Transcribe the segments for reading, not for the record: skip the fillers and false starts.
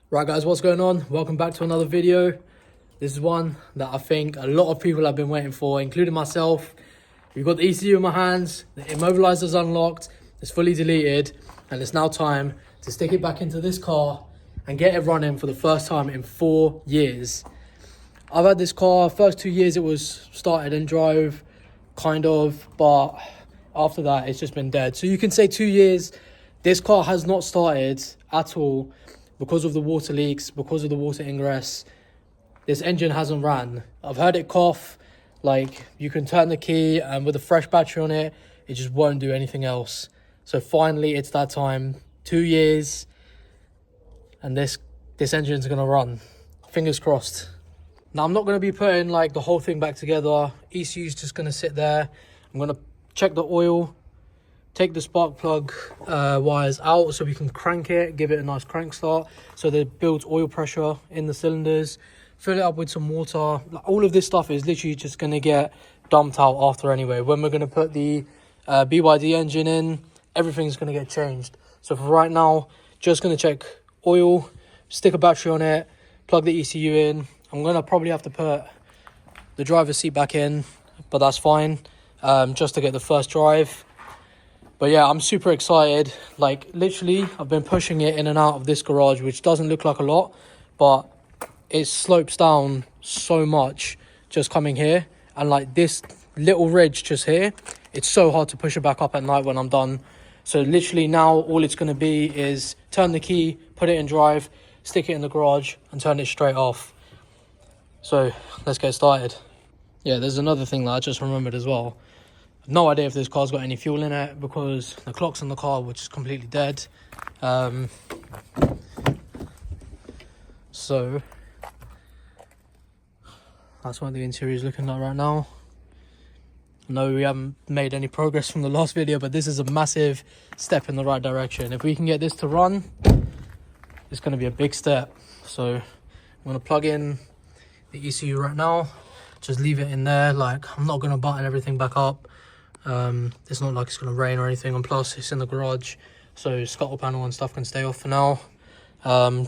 Right guys, what's going on? Welcome back to another video. This is one that I think a lot of people have been waiting for, including myself. We've got the ECU in my hands, the immobilizer's unlocked, it's fully deleted, and it's now time to stick it back into this car and get it running for the first time in 4 years. I've had this car, first 2 years it was started and drove, kind of, but after that it's just been dead. So you can say 2 years, this car has not started at all because of the water leaks, because of the water ingress. This engine hasn't ran. I've heard it cough, like you can turn the key and with a fresh battery on it, it just won't do anything else. So finally it's that time, 2 years, and this engine's gonna run. Fingers crossed. Now I'm not gonna be putting like the whole thing back together. ECU's just gonna sit there. I'm gonna check the oil, take the spark plug wires out so we can crank it, give it a nice crank start so that it builds oil pressure in the cylinders, fill it up with some water. All of this stuff is literally just going to get dumped out after anyway. When we're going to put the BYD engine in, everything's going to get changed. So for right now, just going to check oil, stick a battery on it, plug the ECU in. I'm going to probably have to put the driver's seat back in, but that's fine, just to get the first drive. But yeah, I'm super excited. Like literally, I've been pushing it in and out of this garage, which doesn't look like a lot, but it slopes down so much just coming here. And like this little ridge just here, it's so hard to push it back up at night when I'm done. So literally now all it's going to be is turn the key, put it in drive, stick it in the garage and turn it straight off. So let's get started. Yeah, there's another thing that I just remembered as well. No idea if this car's got any fuel in it because the clock's on the car, which is completely dead. So that's what the interior is looking like right now. I know we haven't made any progress from the last video, but this is a massive step in the right direction. If we can get this to run, it's going to be a big step. So I'm going to plug in the ECU right now. Just leave it in there. Like I'm not going to button everything back up. It's not like it's going to rain or anything, and plus it's in the garage, so scuttle panel and stuff can stay off for now.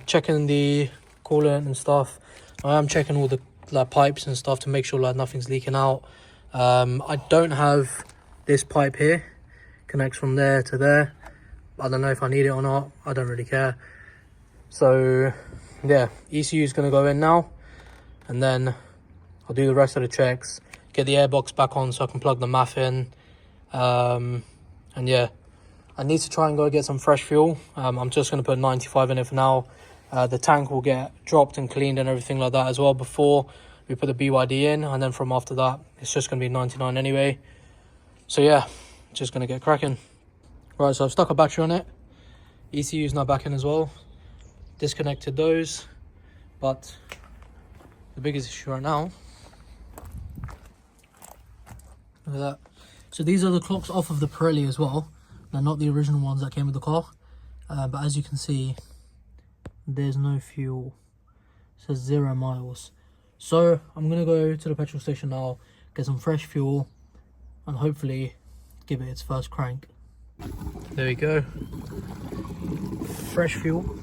Checking the coolant and stuff. I am checking all the like pipes and stuff to make sure like nothing's leaking out. I don't have this pipe here, connects from there to there. I don't know if I need it or not, I don't really care. So yeah, ECU is going to go in now, and then I'll do the rest of the checks, get the airbox back on so I can plug the MAF in. And yeah, I need to try and go get some fresh fuel. I'm just going to put 95 in it for now. The tank will get dropped and cleaned and everything like that as well before we put the BYD in, and then from after that it's just going to be 99 anyway. So yeah, just going to get cracking. Right, so I've stuck a battery on it. ECU's now back in as well. Disconnected those, but the biggest issue right now, look at that. So these are the clocks off of the Pirelli as well. They're not the original ones that came with the car. But as you can see, there's no fuel. It says 0 miles. So I'm going to go to the petrol station now, get some fresh fuel, and hopefully give it its first crank. There we go. Fresh fuel.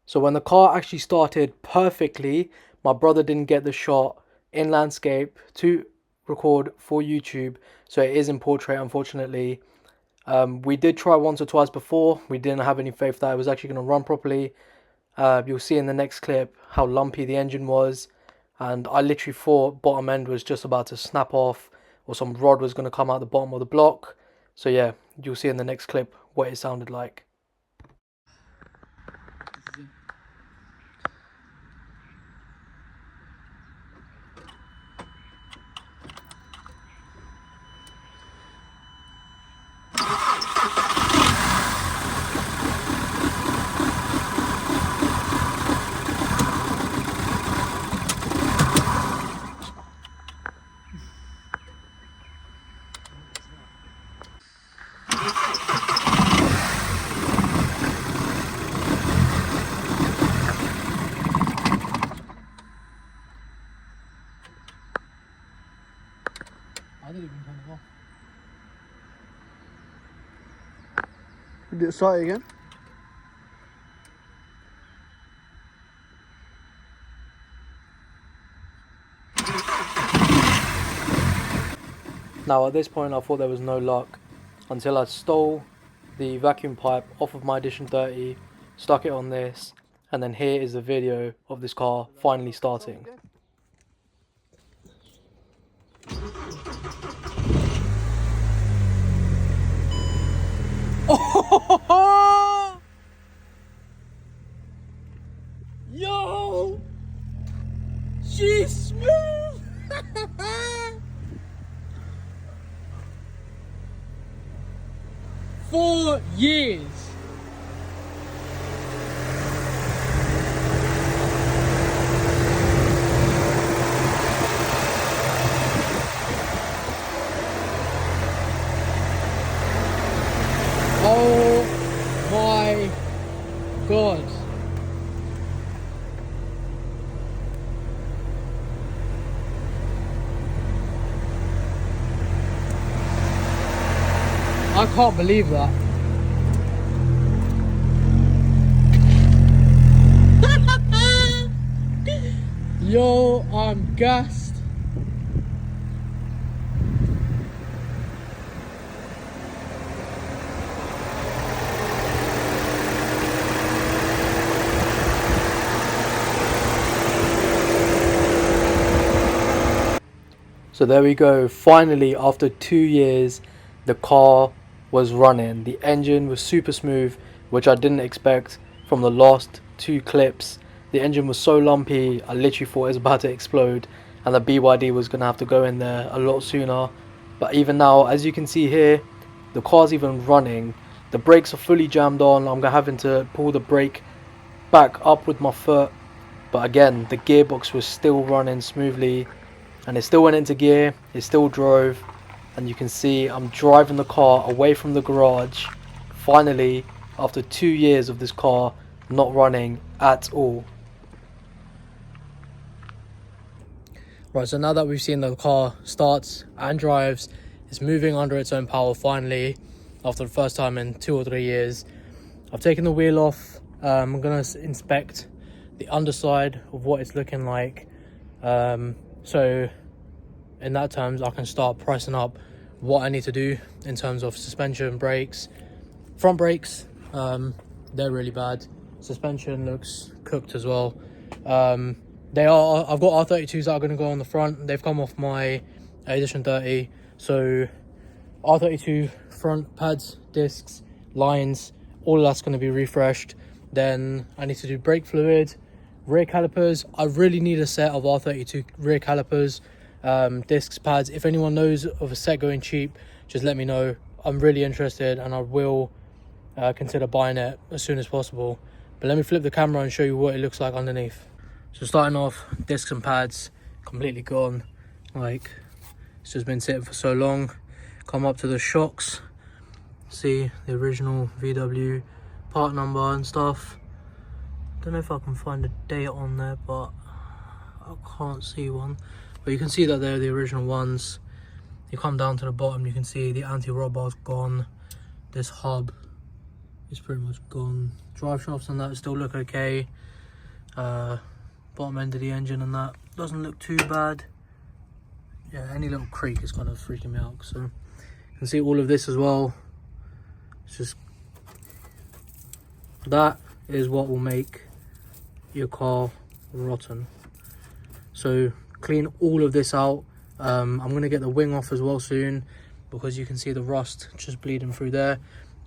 So when the car actually started perfectly, my brother didn't get the shot in landscape to record for YouTube, so it is in portrait, unfortunately. We did try once or twice before. We didn't have any faith that it was actually going to run properly. You'll see in the next clip how lumpy the engine was, and I literally thought bottom end was just about to snap off or some rod was going to come out the bottom of the block. So yeah, you'll see in the next clip what it sounded like. I didn't even turn it off. Did it start again? Now at this point I thought there was no luck until I stole the vacuum pipe off of my Edition 30, stuck it on this, and then here is the video of this car finally starting. Oh, yo, she's smooth. 4 years. Oh my God. I can't believe that. Yo, I'm gassed. So there we go, finally after 2 years the car was running. The engine was super smooth, which I didn't expect from the last 2 clips. The engine was so lumpy, I literally thought it was about to explode and the BYD was going to have to go in there a lot sooner. But even now, as you can see here, the car's even running. The brakes are fully jammed on. I'm having to pull the brake back up with my foot. But again, the gearbox was still running smoothly. And it still went into gear, it still drove, and you can see I'm driving the car away from the garage, finally, after 2 years of this car not running at all. Right, so now that we've seen the car starts and drives, it's moving under its own power finally, after the first time in 2 or 3 years. I've taken the wheel off. I'm going to inspect the underside of what it's looking like. So in that terms I can start pricing up what I need to do in terms of suspension, brakes. Front brakes, they're really bad. Suspension looks cooked as well. I've got R32s that are going to go on the front. They've come off my Edition 30, so R32 front pads, discs, lines, all of that's going to be refreshed. Then I need to do brake fluid, rear calipers. I really need a set of R32 rear calipers, discs, pads. If anyone knows of a set going cheap, just let me know. I'm really interested and I will consider buying it as soon as possible. But let me flip the camera and show you what it looks like underneath. So starting off, discs and pads completely gone, like it's just been sitting for so long. Come up to the shocks, see the original VW part number and stuff. Don't know if I can find a date on there, but I can't see one. But you can see that they're the original ones. You come down to the bottom, you can see the anti-roll bar's gone. This hub is pretty much gone. Drive shafts and that still look okay. Bottom end of the engine and that doesn't look too bad. Yeah, any little creak is kind of freaking me out. So you can see all of this as well. It's just, that is what will make your car rotten. So clean all of this out. I'm going to get the wing off as well soon, because you can see the rust just bleeding through there.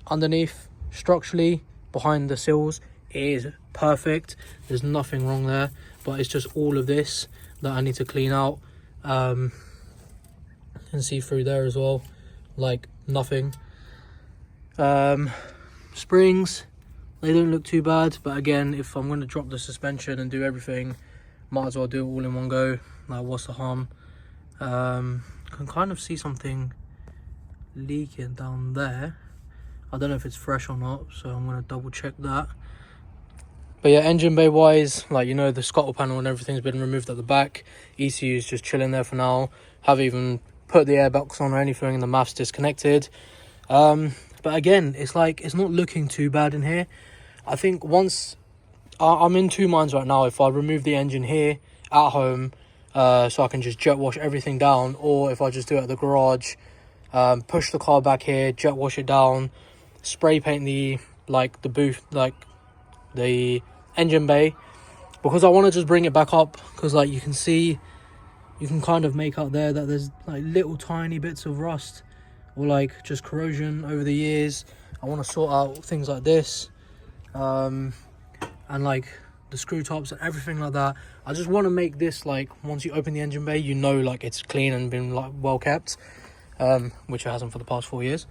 Underneath, structurally, behind the sills, it is perfect. There's nothing wrong there, but it's just all of this that I need to clean out. You can see through there as well, like nothing. Springs, they don't look too bad, but again, if I'm going to drop the suspension and do everything, might as well do it all in one go. Like, what's the harm? Can kind of see something leaking down there. I don't know if it's fresh or not, so I'm going to double check that. But yeah, engine bay wise, like, you know, the scuttle panel and everything's been removed at the back. ECU is just chilling there for now. Haven't even put the airbox on or anything, and the math's disconnected. But again, it's like, it's not looking too bad in here. I think once, I'm in two minds right now, if I remove the engine here at home, so I can just jet wash everything down, or if I just do it at the garage push the car back here, jet wash it down, spray paint the booth, the engine bay, because I want to just bring it back up, because like you can see, you can kind of make out there that there's like little tiny bits of rust or like just corrosion over the years. I want to sort out things like this, and like the screw tops and everything like that. I just want to make this, like, once you open the engine bay, you know, like it's clean and been like well kept, which it hasn't for the past 4 years.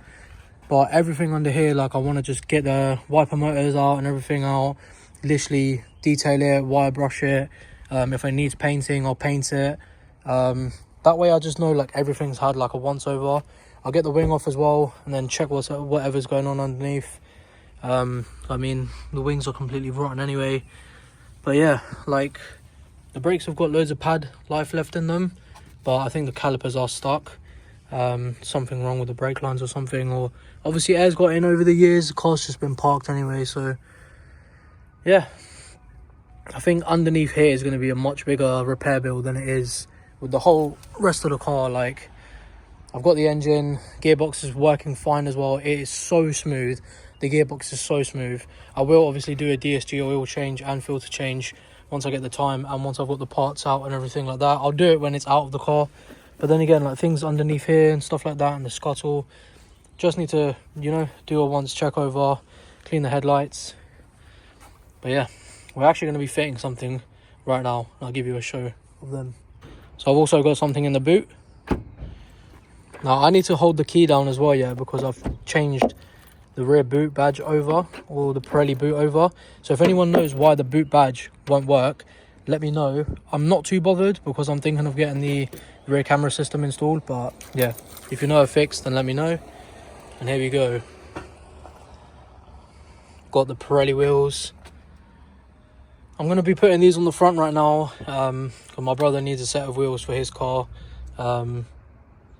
But everything under here, like, I want to just get the wiper motors out and everything out, literally detail it, wire brush it. If it needs painting, I'll paint it. That way I just know like everything's had like a once over. I'll get the wing off as well and then check whatever's going on underneath. I mean, the wings are completely rotten anyway. But yeah, like, the brakes have got loads of pad life left in them, but I think the calipers are stuck. Something wrong with the brake lines or something, or obviously air's got in over the years. The car's just been parked anyway, so yeah. I think underneath here is going to be a much bigger repair bill than it is with the whole rest of the car. Like, I've got the engine, gearbox is working fine as well. It is so smooth. The gearbox is so smooth. I will obviously do a DSG oil change and filter change once I get the time and once I've got the parts out and everything like that. I'll do it when it's out of the car. But then again, like, things underneath here and stuff like that, and the scuttle, just need to, you know, do a once check over, clean the headlights. But yeah, we're actually going to be fitting something right now. I'll give you a show of them. So I've also got something in the boot. Now I need to hold the key down as well, yeah, because I've changed the rear boot badge over, or the Pirelli boot over. So if anyone knows why the boot badge won't work, let me know. I'm not too bothered because I'm thinking of getting the rear camera system installed, but yeah, if you know a fix, then let me know. And here we go. Got the Pirelli wheels. I'm going to be putting these on the front right now, because my brother needs a set of wheels for his car,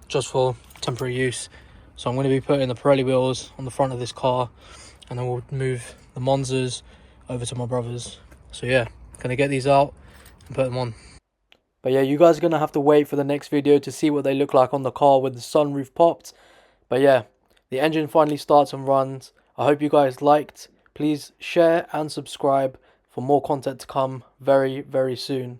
just for temporary use. So I'm going to be putting the Pirelli wheels on the front of this car, and then we'll move the Monzas over to my brother's. So yeah, going to get these out and put them on. But yeah, you guys are going to have to wait for the next video to see what they look like on the car with the sunroof popped. But yeah, the engine finally starts and runs. I hope you guys liked. Please share and subscribe for more content to come very, very soon.